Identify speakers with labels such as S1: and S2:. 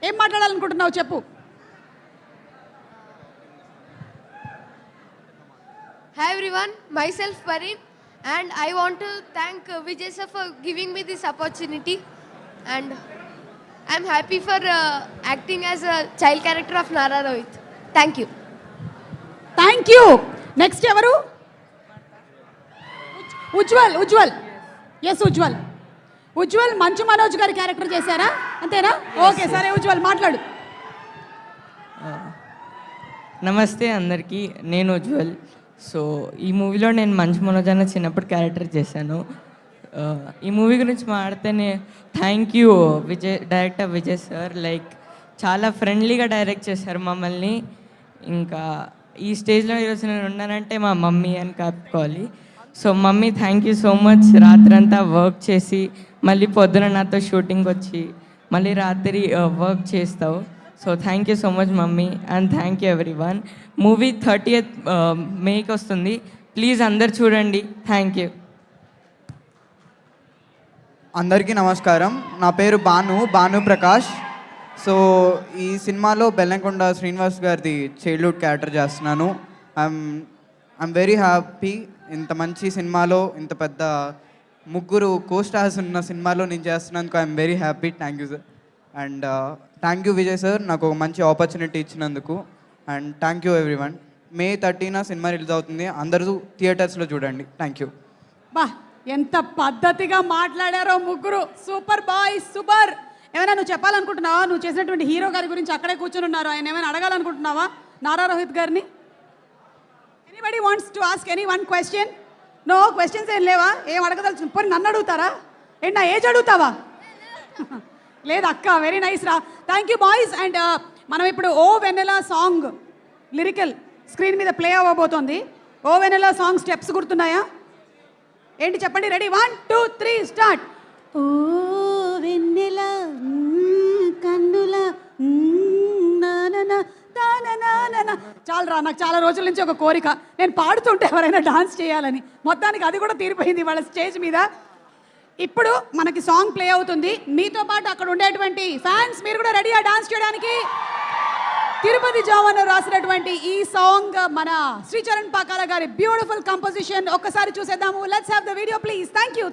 S1: ఏం మాట్లాడాలనుకుంటున్నావు చెప్పు.
S2: Hi everyone, myself Parin and I want to thank Vijay sir for giving me this opportunity and I'm happy for acting as a child character of Nara Rohit. Thank you.
S1: Thank you. Next ఎవరు? ఉజ్వల్. ఉజ్వల్ మంచు మనోజ్ గారి character చేశారా? అంతేనా? Okay, సరే ఉజ్వల్ మాట్లాడు.
S3: నమస్తే అందరికీ, నేను Ujjwal. So ఈ మూవీలో నేను మంచు మనోజ్ అన్న చిన్నప్పుడు క్యారెక్టర్ చేశాను. ఈ మూవీ గురించి మాట్లాడితే thank you director Vijay sir. Like చాలా ఫ్రెండ్లీగా డైరెక్ట్ చేశారు మమ్మల్ని. ఇంకా ఈ స్టేజ్లో ఈరోజు నేను ఉన్నానంటే మా మమ్మీ అని చెప్పుకోవాలి. So mummy thank you so much. రాత్రంతా వర్క్ చేసి మళ్ళీ పొద్దున నాతో షూటింగ్ వచ్చి మళ్ళీ రాత్రి వర్క్ చేస్తావు. So thank you so much mummy and thank you everyone. Movie 30th మేకి వస్తుంది, ప్లీజ్ అందరు చూడండి. Thank you.
S4: అందరికీ నమస్కారం. నా పేరు భాను ప్రకాష్. సో ఈ సినిమాలో బెల్లంకొండ శ్రీనివాస్ గారిది చైల్డ్హుడ్ క్యారెక్టర్ చేస్తున్నాను. I'm very happy. ఇంత మంచి సినిమాలో, ఇంత పెద్ద ముగ్గురు కో-స్టార్స్ ఉన్న సినిమాలో నేను చేస్తున్నందుకు I'm very happy. Thank you sir. And thank you Vijay sir, నాకు ఒక మంచి ఆపర్చునిటీ ఇచ్చినందుకు. And thank you everyone. May 13th cinema release అవుతుంది, అందరూ థియేటర్స్లో చూడండి. Thank you.
S1: బా, ఎంత పద్ధతిగా మాట్లాడారో ముగ్గురు. Super boys, super. ఏమైనా నువ్వు చెప్పాలనుకుంటున్నావా? నువ్వు చేసినటువంటి హీరో గారి గురించి అక్కడే కూర్చొని ఉన్నారు, ఆయన ఏమైనా అడగాలనుకుంటున్నావా నారా రోహిత్ గారిని? Anybody wants to ask any one question? No questions ఏం లేవా? ఏం అడగదలుచు? పోనీ నన్ను అడుగుతారా ఏంటి? నా ఏజ్ అడుగుతావా? లేదు అక్క, వెరీ నైస్ రా. Thank you boys. అండ్ మనం ఇప్పుడు ఓ వెన్నెలా సాంగ్ లిరికల్ స్క్రీన్ మీద ప్లే అవ్వబోతోంది. ఓ వెన్నెలా సాంగ్ స్టెప్స్ గుర్తున్నాయా? ఏంటి చెప్పండి. Ready, 1 2 3 start. ఓ వెన్నెల కన్నుల చాలరా, నాకు చాలా రోజుల నుంచి ఒక కోరిక, నేను పాడుతుంటే ఎవరైనా డాన్స్ చేయాలని. మొత్తానికి అది కూడా తీరిపోయింది వాళ్ళ స్టేజ్ మీద. ఇప్పుడు మనకి సాంగ్ ప్లే అవుతుంది. మీతో పాటు అక్కడ ఉండేటువంటి ఫ్యాన్స్ మీరు కూడా రెడీగా డాన్స్ చేయడానికి? తిరుపతి జావన్ రాసినటువంటి ఈ సాంగ్ మన శ్రీచరణ్ పాకాల గారి బ్యూటిఫుల్ కంపోజిషన్. ఒక్కసారి చూసేద్దాము. Let's have the video please. Thank you.